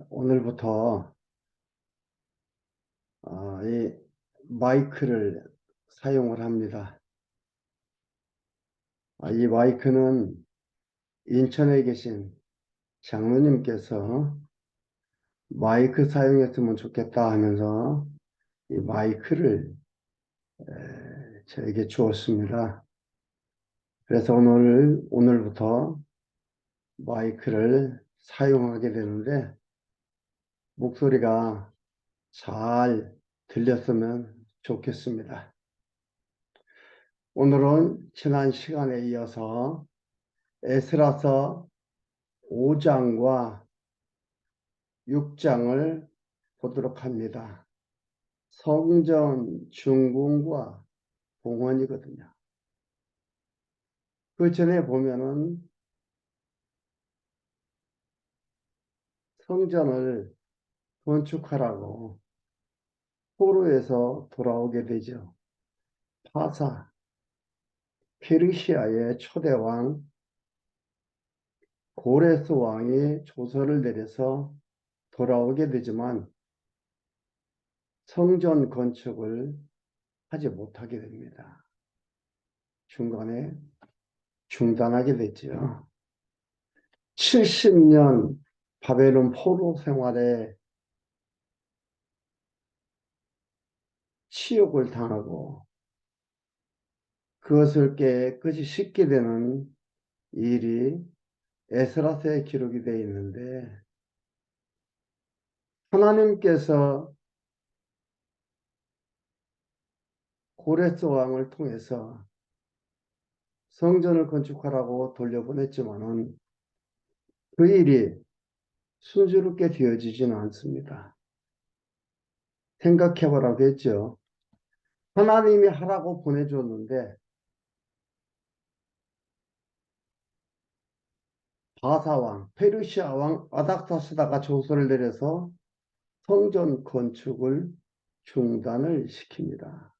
오늘부터 이 마이크를 사용을 합니다. 이 마이크는 인천에 계신 장로님께서 마이크 사용했으면 좋겠다 하면서 이 마이크를 저에게 주었습니다. 그래서 오늘부터 마이크를 사용하게 되는데 목소리가 잘 들렸으면 좋겠습니다. 오늘은 지난 시간에 이어서 에스라서 5장과 6장을 보도록 합니다. 성전 준공과 봉헌이거든요. 그 전에 보면은 성전을 건축하라고 포로에서 돌아오게 되죠. 파사, 페르시아의 초대왕 고레스 왕이 조서를 내려서 돌아오게 되지만 성전 건축을 하지 못하게 됩니다. 중간에 중단하게 됐죠. 70년 바벨론 포로 생활에 치욕을 당하고 그것을 깨끗이 씻게 되는 일이 에스라서에 기록이 되어 있는데, 하나님께서 고레스 왕을 통해서 성전을 건축하라고 돌려보냈지만은 그 일이 순조롭게 되어지지는 않습니다. 생각해보라고 했죠. 하나님이 하라고 보내줬는데 바사왕, 페르시아 왕 아닥사스다가 조서를 내려서 성전 건축을 중단을 시킵니다.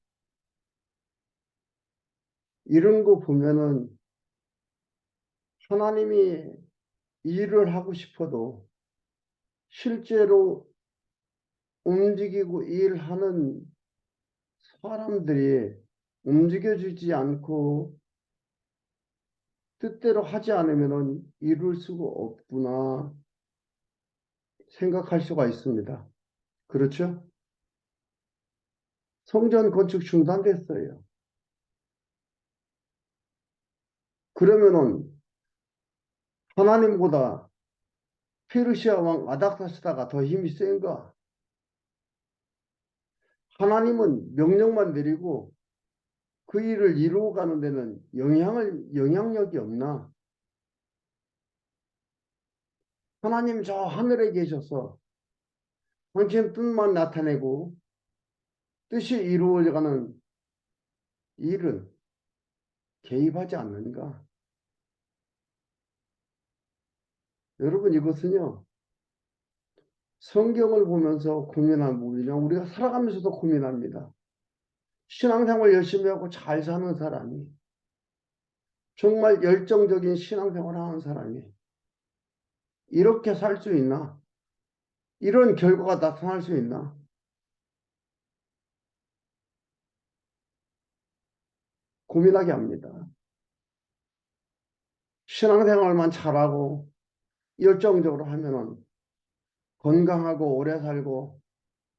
이런 거 보면은 하나님이 일을 하고 싶어도 실제로 움직이고 일하는 사람들이 움직여주지 않고 뜻대로 하지 않으면 이룰 수가 없구나 생각할 수가 있습니다. 그렇죠? 성전 건축 중단됐어요. 그러면은 하나님보다 페르시아 왕 아닥사스다가 더 힘이 센가? 하나님은 명령만 내리고 그 일을 이루어가는 데는 영향력이 없나? 하나님 저 하늘에 계셔서 당신 뜻만 나타내고 뜻이 이루어져가는 일은 개입하지 않는가? 여러분, 이것은요, 성경을 보면서 고민한 부분이냐, 우리가 살아가면서도 고민합니다. 신앙생활 열심히 하고 잘 사는 사람이, 정말 열정적인 신앙생활을 하는 사람이 이렇게 살 수 있나? 이런 결과가 나타날 수 있나? 고민하게 합니다. 신앙생활만 잘하고 열정적으로 하면은 건강하고 오래 살고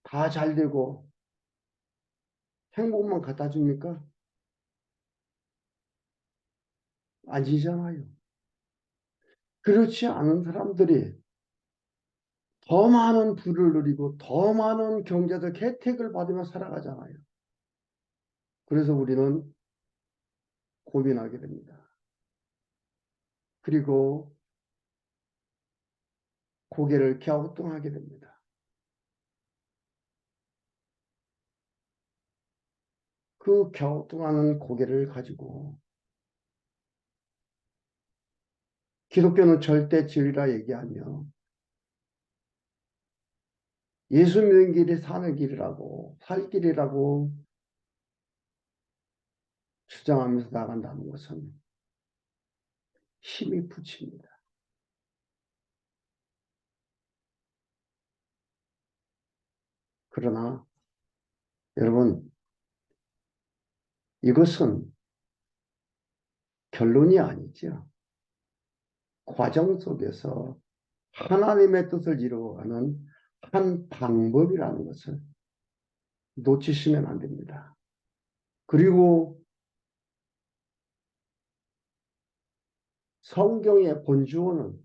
다 잘 되고 행복만 갖다 줍니까? 아니잖아요. 그렇지 않은 사람들이 더 많은 부를 누리고 더 많은 경제적 혜택을 받으며 살아가잖아요. 그래서 우리는 고민하게 됩니다. 그리고 고개를 갸우뚱하게 됩니다. 그 갸우뚱하는 고개를 가지고 기독교는 절대 진리라 얘기하며 예수 믿는 길이 사는 길이라고 살 길이라고 주장하면서 나간다는 것은 힘이 붙입니다. 그러나 여러분, 이것은 결론이 아니죠. 과정 속에서 하나님의 뜻을 이루어가는 한 방법이라는 것을 놓치시면 안 됩니다. 그리고 성경의 본주어는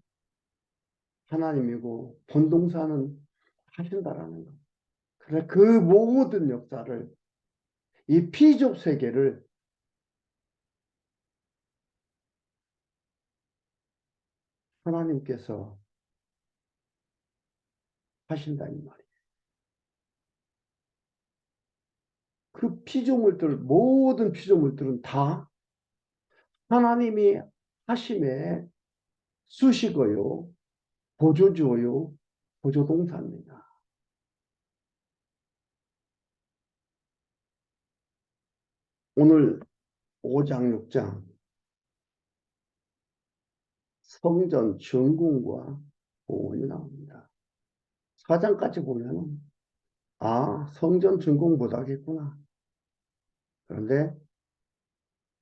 하나님이고 본동사는 하신다라는 것. 그래 그 모든 역사를 이 피족 세계를 하나님께서 하신다 이 말이에요. 그 피조물들 모든 피조물들은 다 하나님이 하심에 수식어요, 보조주어요, 보조동사입니다. 오늘 5장, 6장 성전 준공과 봉헌이 나옵니다. 4장까지 보면 성전 준공 못하겠구나. 그런데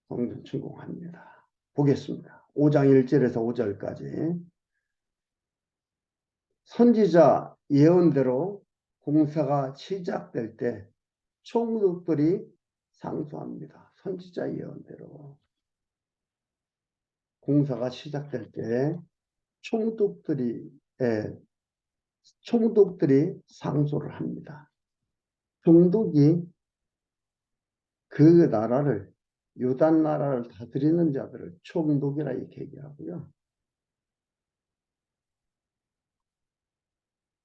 성전 준공합니다. 보겠습니다. 5장 1절에서 5절까지 선지자 예언대로 공사가 시작될 때 총독들이 상소합니다. 선지자 예언대로 공사가 시작될 때 총독들이 상소를 합니다. 총독이 그 나라를 요단 나라를 다스리는 자들을 총독이라 이렇게 얘기하고요.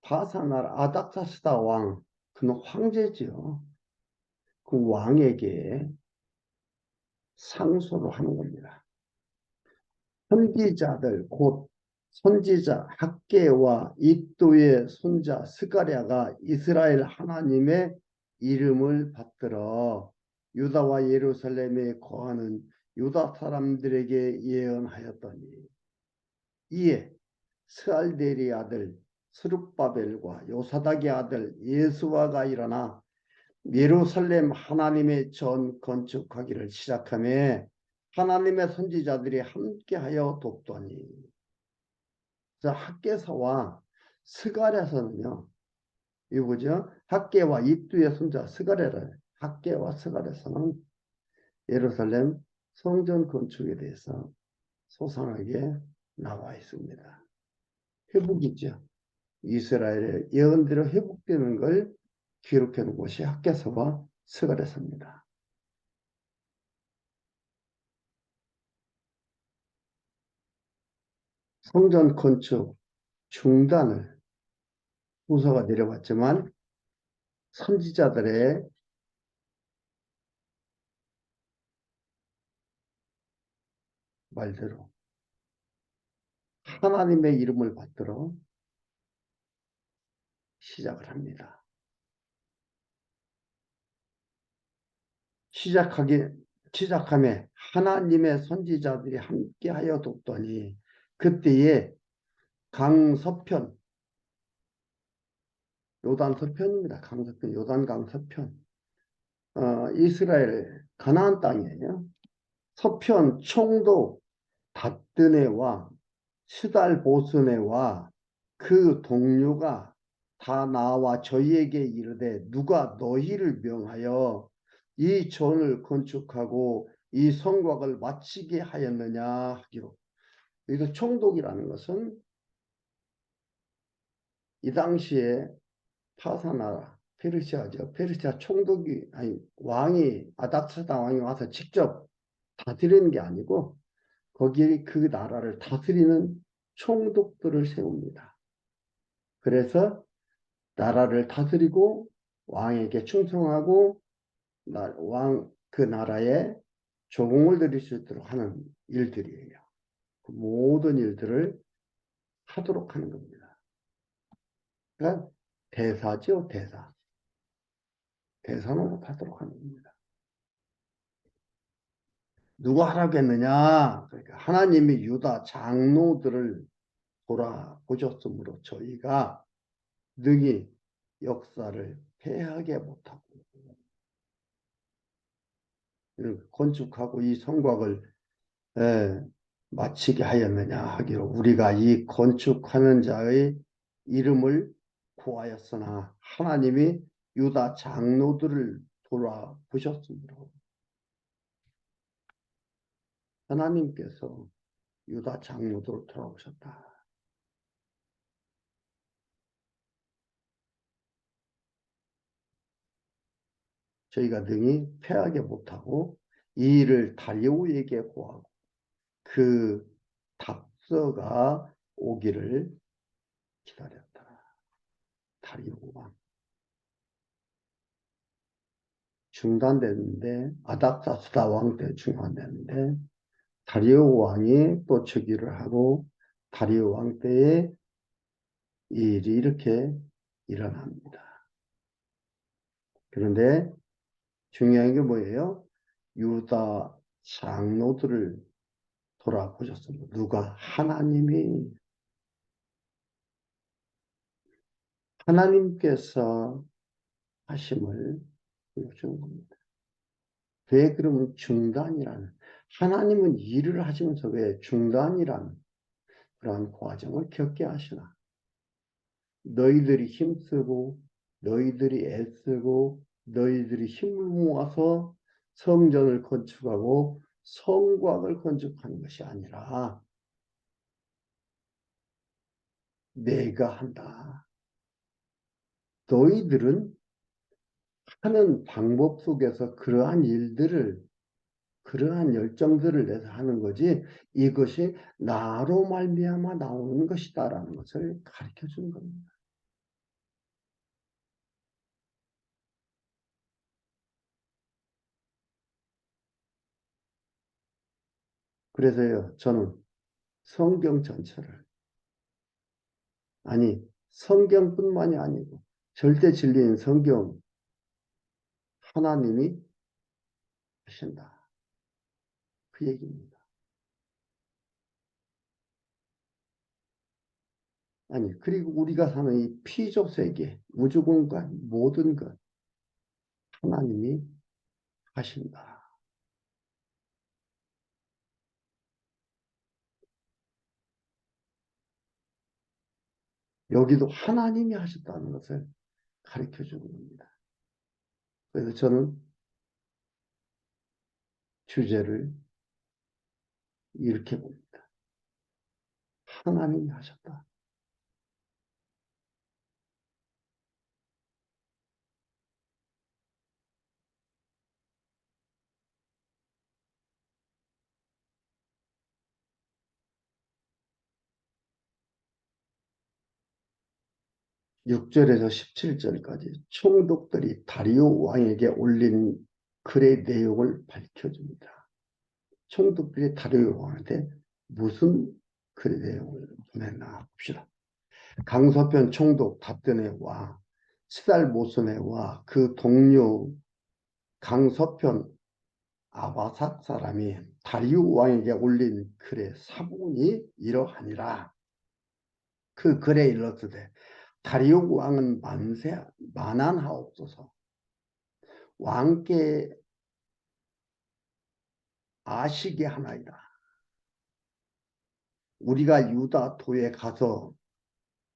바사나라 아닥사스다 왕, 그는 황제지요. 그 왕에게 상소를 하는 겁니다. 선지자들 곧 선지자 학개와 이도의 손자 스가랴가 이스라엘 하나님의 이름을 받들어 유다와 예루살렘에 거하는 유다 사람들에게 예언하였더니 이에 스알데리 아들 스룹바벨과 요사닥의 아들 예수아가 일어나 예루살렘 하나님의 전 건축하기를 시작하며 하나님의 선지자들이 함께하여 돕더니 학개서와 스가랴서는요. 이거 보죠. 학개와 이두의 손자 스가랴를 학개와 스가랴서는 예루살렘 성전 건축에 대해서 소상하게 나와 있습니다. 회복이죠. 이스라엘의 예언대로 회복되는 걸 기록해 놓은 것이 학개서와 스가랴서입니다. 성전 건축 중단을 후서가 내려왔지만 선지자들의 말대로 하나님의 이름을 받들어 시작을 합니다. 시작함에 하나님의 선지자들이 함께하여 돕더니 그때에 강서편, 요단 서편입니다. 강서편, 요단 강서편. 이스라엘 가나안 땅이에요. 서편 총독 닷드네와 스달보스네와 그 동료가 다 나와 저희에게 이르되 누가 너희를 명하여 이 전을 건축하고 이 성곽을 마치게 하였느냐 하기로. 여기서 총독이라는 것은 이 당시에 파사나라 페르시아죠. 페르시아 총독이 아니 왕이 아닥사다 왕이 와서 직접 다스리는 게 아니고 거기에 그 나라를 다스리는 총독들을 세웁니다. 그래서 나라를 다스리고 왕에게 충성하고 그 나라에 조공을 드릴 수 있도록 하는 일들이에요. 그 모든 일들을 하도록 하는 겁니다. 그러니까 대사죠, 대사. 대사는 하도록 하는 겁니다. 누가 하라고 했느냐? 그러니까 하나님이 유다 장로들을 돌아보셨으므로 저희가 능히 역사를 패하게 못하고 건축하고 이 성곽을 마치게 하였느냐 하기로 우리가 이 건축하는 자의 이름을 구하였으나 하나님이 유다 장로들을 돌아보셨습니다. 하나님께서 유다 장로들을 돌아보셨다. 저희가 능히 패하게 못하고 이 일을 다리오에게 구하고 그 답서가 오기를 기다렸다. 다리오 왕. 중단됐는데 아닥사스다 왕 때 중단됐는데 다리오 왕이 또 즉위를 하고 다리오 왕 때에 이 일이 이렇게 일어납니다. 그런데 중요한 게 뭐예요? 유다 장로들을 돌아보셨습니다. 누가? 하나님께서 하심을 보여준 겁니다. 왜 그러면 중단이라는, 하나님은 일을 하시면서 왜 중단이라는 그러한 과정을 겪게 하시나? 너희들이 힘쓰고 너희들이 애쓰고 너희들이 힘을 모아서 성전을 건축하고 성곽을 건축하는 것이 아니라 내가 한다. 너희들은 하는 방법 속에서 그러한 일들을, 그러한 열정들을 내서 하는 거지 이것이 나로 말미암아 나오는 것이다라는 것을 가르쳐 주는 겁니다. 그래서요, 저는 성경 전체를, 아니 성경뿐만이 아니고 절대 진리인 성경, 하나님이 하신다, 그 얘기입니다. 아니 그리고 우리가 사는 이 피조 세계, 우주 공간 모든 것 하나님이 하신다. 여기도 하나님이 하셨다는 것을 가르쳐 주는 겁니다. 그래서 저는 주제를 이렇게 봅니다. 하나님이 하셨다. 6절에서 17절까지 총독들이 다리오 왕에게 올린 글의 내용을 밝혀줍니다. 총독들이 다리오 왕한테 무슨 글의 내용을 보냈나 봅시다. 강서편 총독 답변의 와, 스달 모손의 와, 그 동료 강서편 아바삭 사람이 다리오 왕에게 올린 글의 사본이 이러하니라. 그 글에 일렀으되 다리오 왕은 만한하옵소서. 왕께 아시게 하나이다. 우리가 유다 도에 가서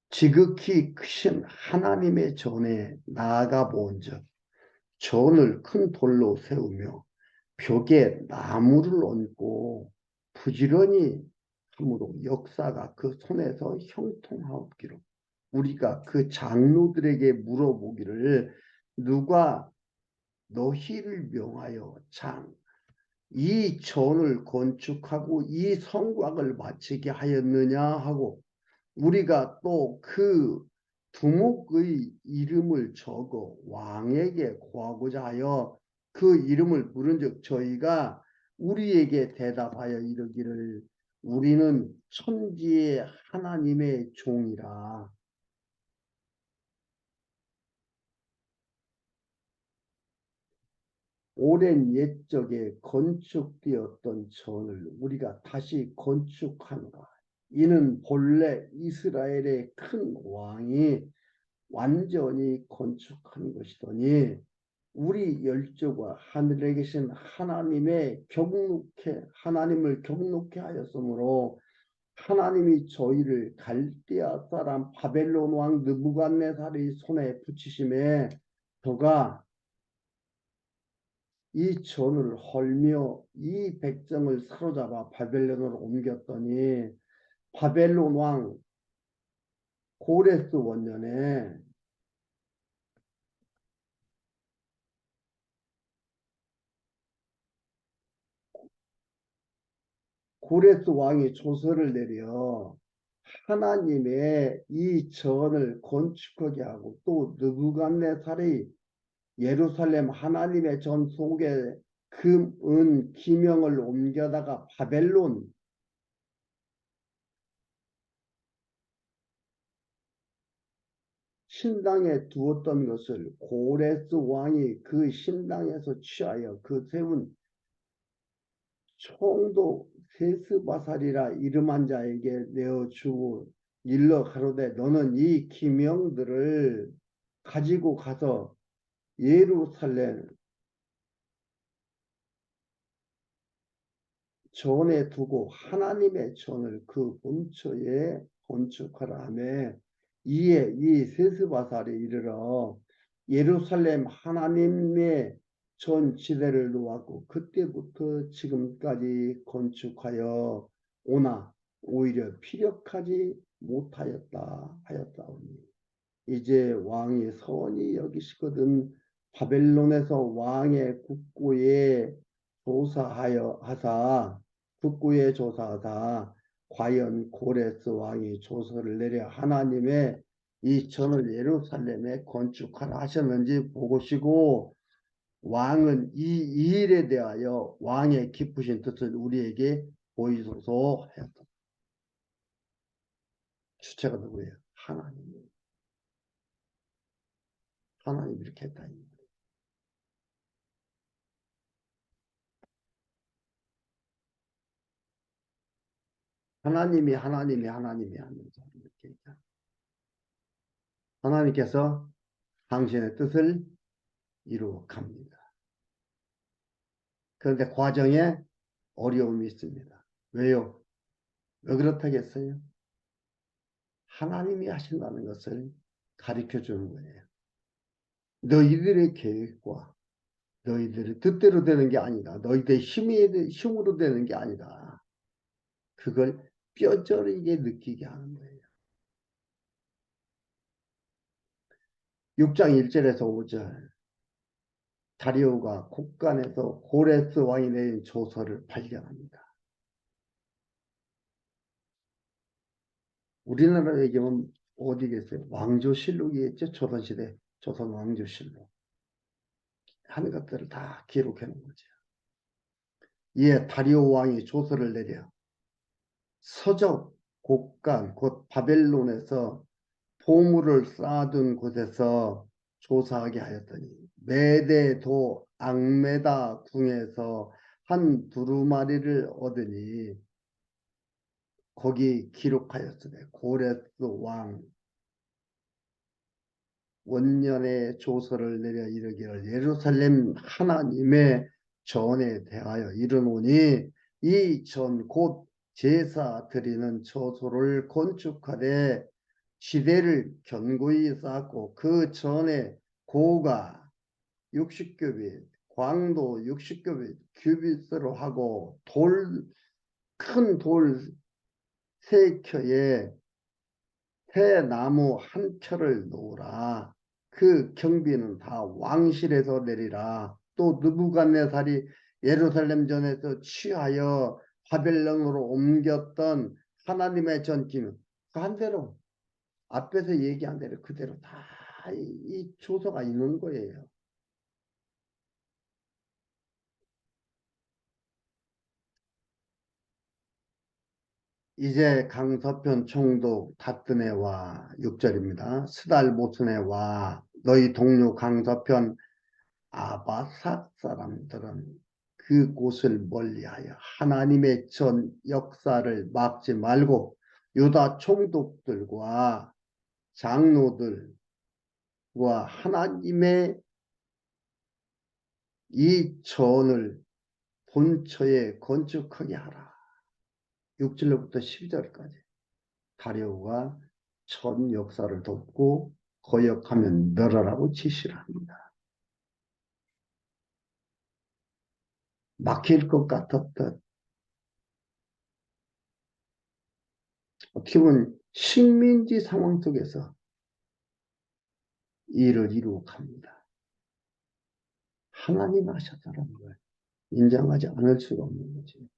지극히 크신 하나님의 전에 나아가 본즉 전을 큰 돌로 세우며 벽에 나무를 얹고 부지런히 함으로 역사가 그 손에서 형통하옵기로 우리가 그 장로들에게 물어보기를 누가 너희를 명하여 이 전을 건축하고 이 성곽을 마치게 하였느냐 하고 우리가 또 그 두목의 이름을 적어 왕에게 구하고자 하여 그 이름을 물은즉 저희가 우리에게 대답하여 이르기를 우리는 천지의 하나님의 종이라. 오랜 옛적에 건축되었던 전을 우리가 다시 건축하노라. 이는 본래 이스라엘의 큰 왕이 완전히 건축한 것이더니 우리 열조가 하늘에 계신 하나님을 경록해 하였으므로 하나님이 저희를 갈대아 사람 바벨론 왕 느부갓네살의 손에 붙이심에 저가 이 전을 헐며 이 백성을 사로잡아 바벨론으로 옮겼더니 바벨론 왕 고레스 원년에 고레스 왕이 조서를 내려 하나님의 이 전을 건축하게 하고 또 느부갓네살의 예루살렘 하나님의 전 속에 금, 은, 기명을 옮겨다가 바벨론 신당에 두었던 것을 고레스 왕이 그 신당에서 취하여 그 세운 총독 세스바살이라 이름한 자에게 내어주고 일러 가로되 너는 이 기명들을 가지고 가서 예루살렘 전에 두고 하나님의 전을 그 본처에 건축하라 하며 이에 이 세스바살이 이르러 예루살렘 하나님의 전 지대를 놓았고 그때부터 지금까지 건축하여 오나 오히려 피력하지 못하였다 하였다오니 이제 왕이 선히 여기시거든 바벨론에서 왕의 국고에 조사하여 하사 북구에 조사하다 과연 고레스 왕이 조서를 내려 하나님의 이 전을 예루살렘에 건축하라 하셨는지 보고시고 왕은 이 일에 대하여 왕의 기쁘신 뜻을 우리에게 보이소서 하였다. 주체가 누구예요? 하나님. 하나님 이렇게 했다. 하나님이 하면서 이렇게 하나님께서 당신의 뜻을 이루어 갑니다. 그런데 과정에 어려움이 있습니다. 왜요? 왜 그렇다겠어요? 하나님이 하신다는 것을 가르쳐 주는 거예요. 너희들의 계획과 너희들의 뜻대로 되는 게 아니다. 너희들의 힘으로 되는 게 아니다. 그걸 뼈저리게 느끼게 하는 거예요. 6장 1절에서 5절 다리오가 곡간에서 고레스 왕이 내린 조서를 발견합니다. 우리나라로 얘기하면 어디겠어요? 왕조실록이겠죠. 조선시대 조선 왕조실록 하는 것들을 다 기록해 놓은 거죠. 이에 다리오 왕이 조서를 내려 서적 곡간 곧 바벨론에서 보물을 쌓아둔 곳에서 조사하게 하였더니 메대도 앙메다 궁에서 한 두루마리를 얻으니 거기 기록하였으되 고레스 왕 원년의 조서를 내려 이르기를 예루살렘 하나님의 전에 대하여 이르노니 이 전 곧 제사 드리는 처소를 건축하되 지대를 견고히 쌓고 그 전에 고가 60규빗 광도 60규빗 규빗으로 하고 큰 돌 세 켜에 새나무 한 켜를 놓으라. 그 경비는 다 왕실에서 내리라. 또 느부갓네살이 예루살렘 전에서 취하여 바벨론으로 옮겼던 하나님의 전기는 그 한 대로 앞에서 얘기한 대로 그대로 다 이 조서가 있는 거예요. 이제 강서편 총독 다뜨네와 6절입니다. 스달 모스네와 너희 동료 강서편 아바삭 사람들은 그 곳을 멀리하여 하나님의 전 역사를 막지 말고 유다 총독들과 장로들 하나님의 이 전을 본처에 건축하게 하라. 6절로부터 12절까지 다리오가 전 역사를 돕고 거역하면 멸하라고 지시를 합니다. 막힐 것 같았던 어떻게 보면 식민지 상황 속에서 일을 이루어 갑니다. 하나님 하셨다는 걸 인정하지 않을 수가 없는 거지.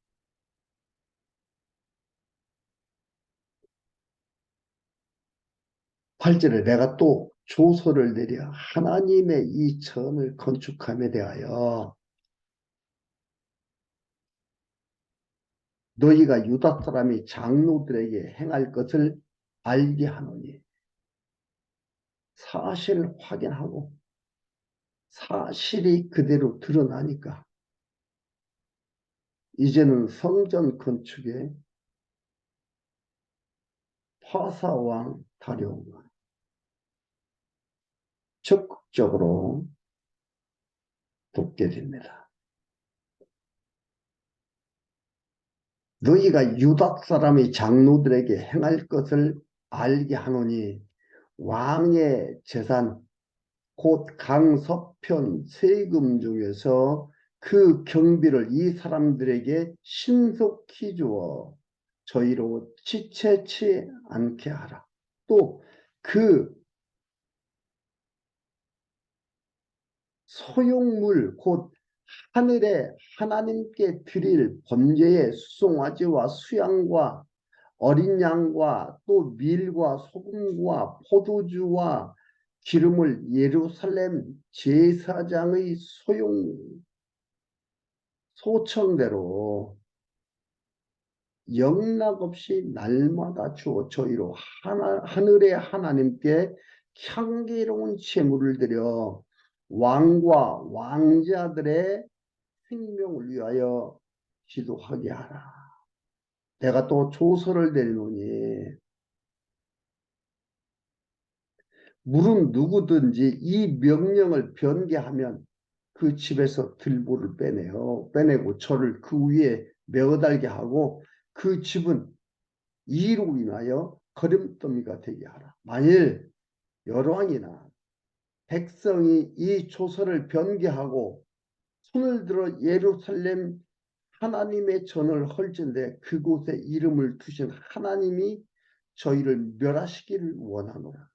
8절에 내가 또 조서를 내려 하나님의 이 전을 건축함에 대하여 너희가 유다 사람이 장로들에게 행할 것을 알게 하노니 사실을 확인하고 사실이 그대로 드러나니까 이제는 성전 건축에 파사왕 다리오가 적극적으로 돕게 됩니다. 너희가 유다 사람의 장로들에게 행할 것을 알게 하노니 왕의 재산 곧 강서편 세금 중에서 그 경비를 이 사람들에게 신속히 주어 저희로 지체치 않게 하라. 또 그 소용물 곧 하늘에 하나님께 드릴 번제의 수송아지와 수양과 어린 양과 또 밀과 소금과 포도주와 기름을 예루살렘 제사장의 소청대로 영락없이 날마다 주어 저희로 하늘의 하나님께 향기로운 제물을 드려 왕과 왕자들의 생명을 위하여 기도하게 하라. 내가 또 조서를 내리노니 물은 누구든지 이 명령을 변개하면 그 집에서 들보를 빼내고 저를 그 위에 메어달게 하고 그 집은 이로 인하여 거름더미가 되게 하라. 만일 열왕이나 백성이 이 조서를 변개하고 손을 들어 예루살렘 하나님의 전을 헐진데 그곳에 이름을 두신 하나님이 저희를 멸하시기를 원하노라.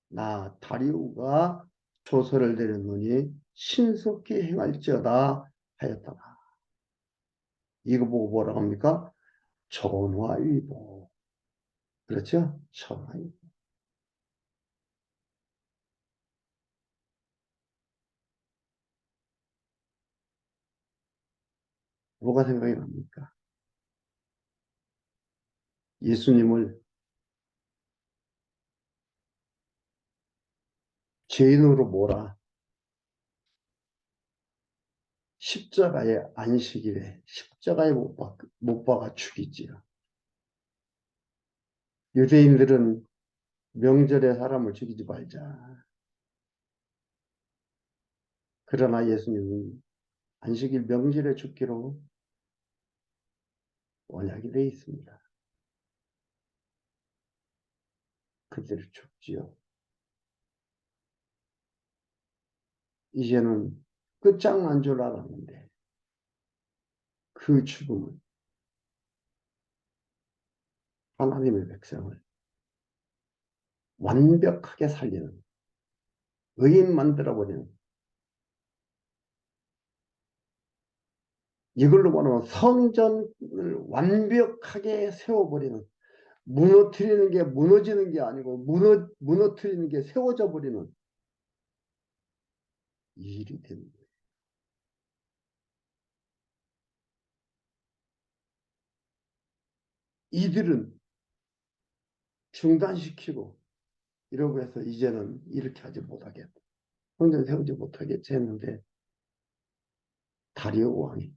나 다리오가 조서를 내렸노니 신속히 행할지어다 하였더라. 이거 보고 뭐라고 합니까? 전화위복. 그렇죠? 전화위복. 뭐가 생각이 납니까? 예수님을 죄인으로 몰아 십자가에 안식일에 십자가에 못 박아 죽이지요. 유대인들은 명절에 사람을 죽이지 말자. 그러나 예수님은 안식일 명절에 죽기로 언약이 되어 있습니다. 그대로 죽지요. 이제는 끝장난 줄 알았는데 그 죽음은 하나님의 백성을 완벽하게 살리는 의인 만들어버리는 이걸로 말하면 성전을 완벽하게 세워버리는 무너뜨리는 게 무너지는 게 아니고 무너뜨리는 게 세워져 버리는 일이 되는 거예요. 이들은 중단시키고 이러고 해서 이제는 이렇게 하지 못하겠다. 성전 세우지 못하겠지 했는데 다리오 왕이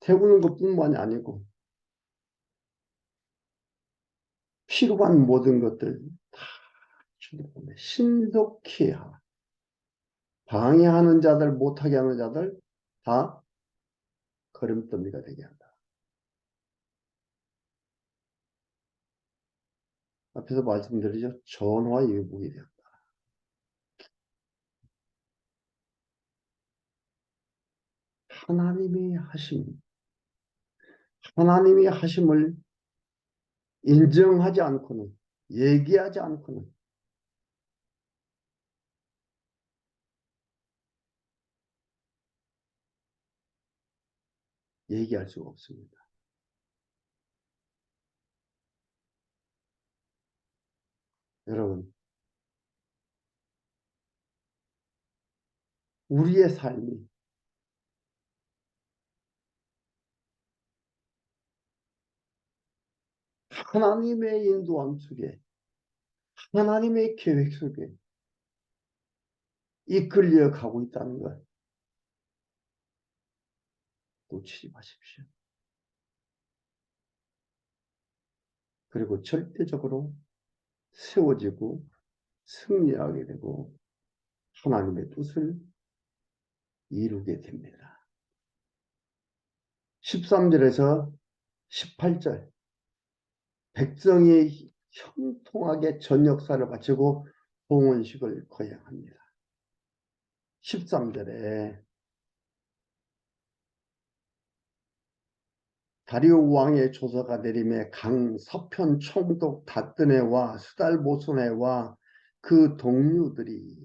세우는 것뿐만이 아니고 필요한 모든 것들 다 신속히 하라. 방해하는 자들, 못하게 하는 자들 다 걸음더미가 되게 한다. 앞에서 말씀드리죠. 전화위복이 되었다. 하나님이 하심, 하나님이 하심을 인정하지 않고는, 얘기하지 않고는 얘기할 수가 없습니다. 여러분, 우리의 삶이 하나님의 인도함 속에, 하나님의 계획 속에 이끌려 가고 있다는 걸 놓치지 마십시오. 그리고 절대적으로 세워지고 승리하게 되고 하나님의 뜻을 이루게 됩니다. 13절에서 18절 백성이 형통하게 전 역사를 바치고 봉헌식을 거행합니다. 13절에 다리오 왕의 조서가 내림에 강 서편 총독 다뜨네와 스달보스네와 그 동료들이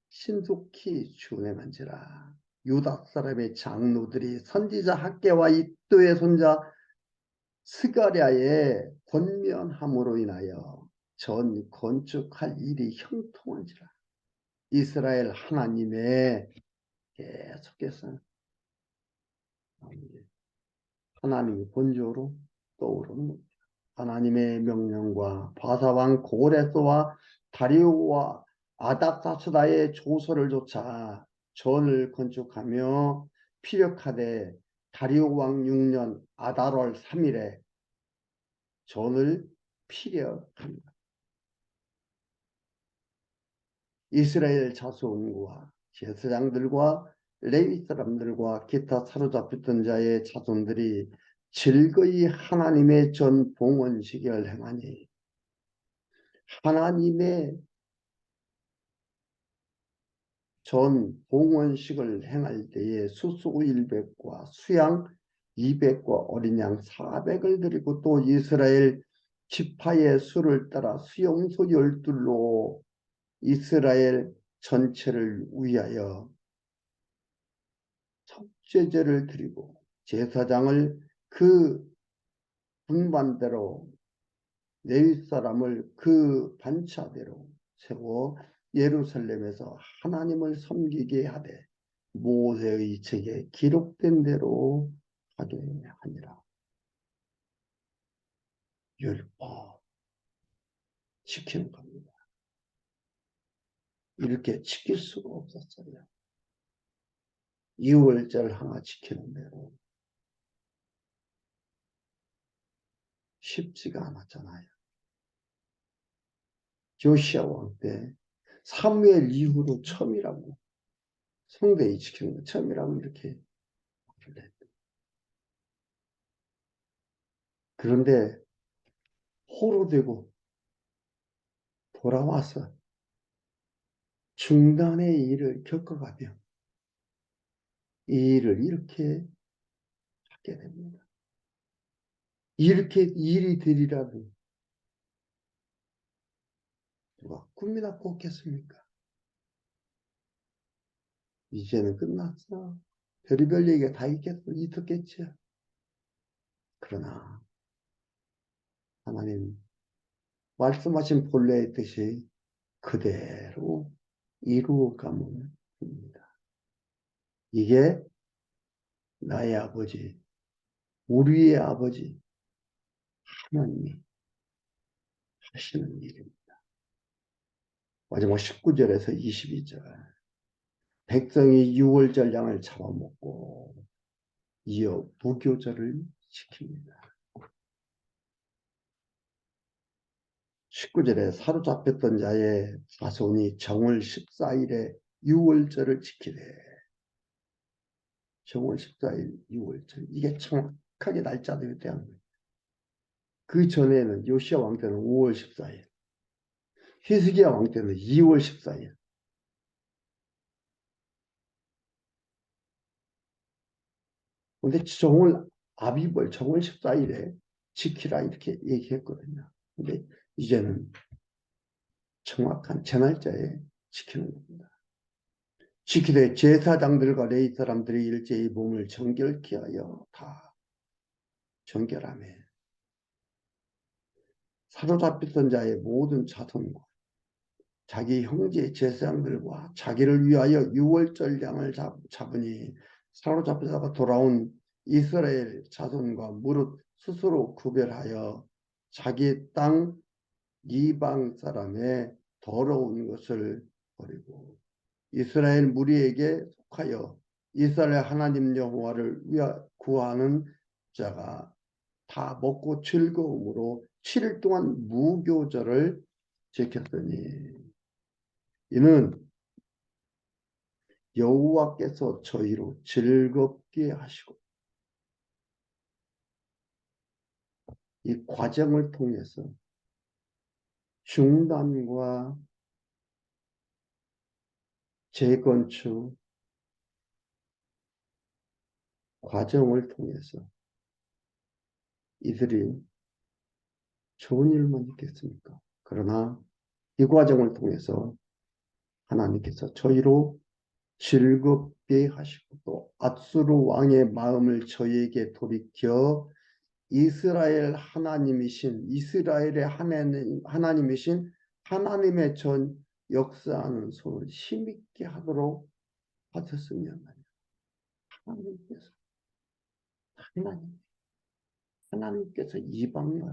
신속히 준행한지라. 유다 사람의 장로들이 선지자 학개와 이도의 손자 스가랴의 권면함으로 인하여 전 건축할 일이 형통한지라. 이스라엘 하나님의 계속해서 하나님이 본조로 떠오르는 하나님의 명령과 바사왕 고레스와 다리오와 아닥사스다의 조서를 조차 전을 건축하며 피력하되 다리오 왕 6년 아달월 3일에 전을 피력합니다. 이스라엘 자손과 제사장들과 레위 사람들과 기타 사로잡혔던 자의 자손들이 즐거이 하나님의 전 봉헌식을 행하니 하나님의 전 봉헌식을 행할 때에 수소 100과 수양 200과 어린 양 400을 드리고 또 이스라엘 지파의 수를 따라 수용소 12로 이스라엘 전체를 위하여 속죄제를 드리고 제사장을 그 분반대로 레위 사람을 그 반차대로 세워 예루살렘에서 하나님을 섬기게 하되 모세의 책에 기록된 대로 하게 하니라. 율법 지키는 겁니다. 이렇게 지킬 수가 없었어요. 2월절 하나 지키는 대로 쉽지가 않았잖아요. 조시아 왕 때 사무엘 이후로 처음이라고 성대에 지키는 거 처음이라고 이렇게 말을 했다. 그런데 호로되고 돌아와서 중단의 일을 겪어가며 이 일을 이렇게 하게 됩니다. 이렇게 일이 되리라도 누가 꿈이나 꿨겠습니까? 이제는 끝났어. 별의별 얘기가 다 있었겠죠. 그러나 하나님 말씀하신 본래의 뜻이 그대로 이루어가면 됩니다. 이게 나의 아버지, 우리의 아버지 하나님이 하시는 일입니다. 마지막 19절에서 22절 백성이 유월절 양을 잡아먹고 이어 무교절을 지킵니다. 19절에 사로잡혔던 자의 자손이 정월 14일에 유월절을 지키되. 정월 14일 유월절. 이게 정확하게 날짜들이 대한 거예요. 그 전에는 요시야 왕 때는 5월 14일. 히스기야 왕 때는 2월 14일. 근데 정월 아비벌 정월 14일에 지키라 이렇게 얘기했거든요. 근데 이제는 정확한 제 날짜에 지키는 겁니다. 지키되 제사장들과 레위 사람들이 일제히 몸을 정결케 하여 다 정결하며 사로잡혔던 자의 모든 자손과 자기 형제 제사장들과 자기를 위하여 유월절 양을 잡으니 사로잡혀다가 돌아온 이스라엘 자손과 무릇 스스로 구별하여 자기 땅 이방 사람의 더러운 것을 버리고 이스라엘 무리에게 속하여 이스라엘 하나님 여호와를 구하는 자가 다 먹고 즐거움으로 7일 동안 무교절을 지켰더니 이는 여호와께서 저희로 즐겁게 하시고 이 과정을 통해서 중단과 재건축 과정을 통해서 이들이 좋은 일만 있겠습니까? 그러나 이 과정을 통해서 하나님께서 저희로 즐겁게 하시고 또 앗수르 왕의 마음을 저희에게 돌이켜 이스라엘의 하나님이신 하나님의 전 역사하는 손을 힘있게 하도록 하셨으면 하나님께서 하나님 하나님께서 이방인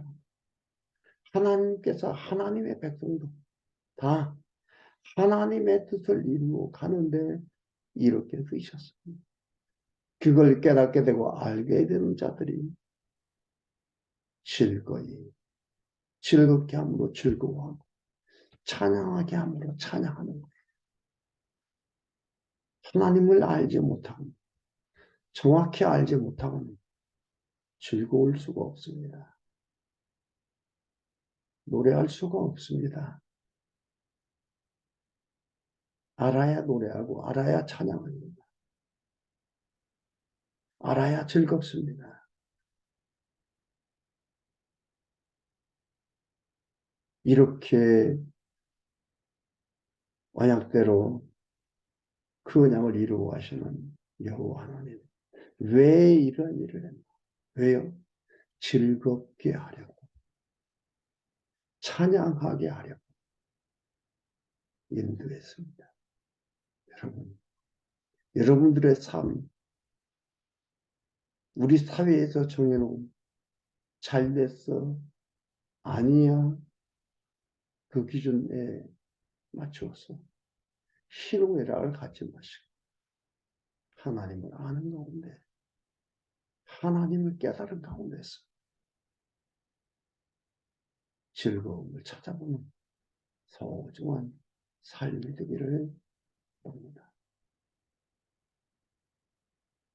하나님께서 하나님의 백성도 다 하나님의 뜻을 이루어 가는데 이렇게 쓰셨습니다. 그걸 깨닫게 되고 알게 되는 자들이 즐겁게 함으로 즐거워하고 찬양하게 함으로 찬양하는 거예요. 하나님을 알지 못하고 정확히 알지 못하고는 즐거울 수가 없습니다. 노래할 수가 없습니다. 알아야 노래하고 알아야 찬양합니다. 알아야 즐겁습니다. 이렇게 언약대로 그 언약을 이루어 하시는 여호와 하나님. 왜 이런 일을 했나? 왜요? 즐겁게 하려고, 찬양하게 하려고 인도했습니다. 여러분들의 삶, 우리 사회에서 정해놓은 잘 됐어, 아니야, 그 기준에 맞추어서 희롱애락을 갖지 마시고 하나님을 아는 가운데 하나님을 깨달은 가운데서 즐거움을 찾아보는 소중한 삶이 되기를 봅니다.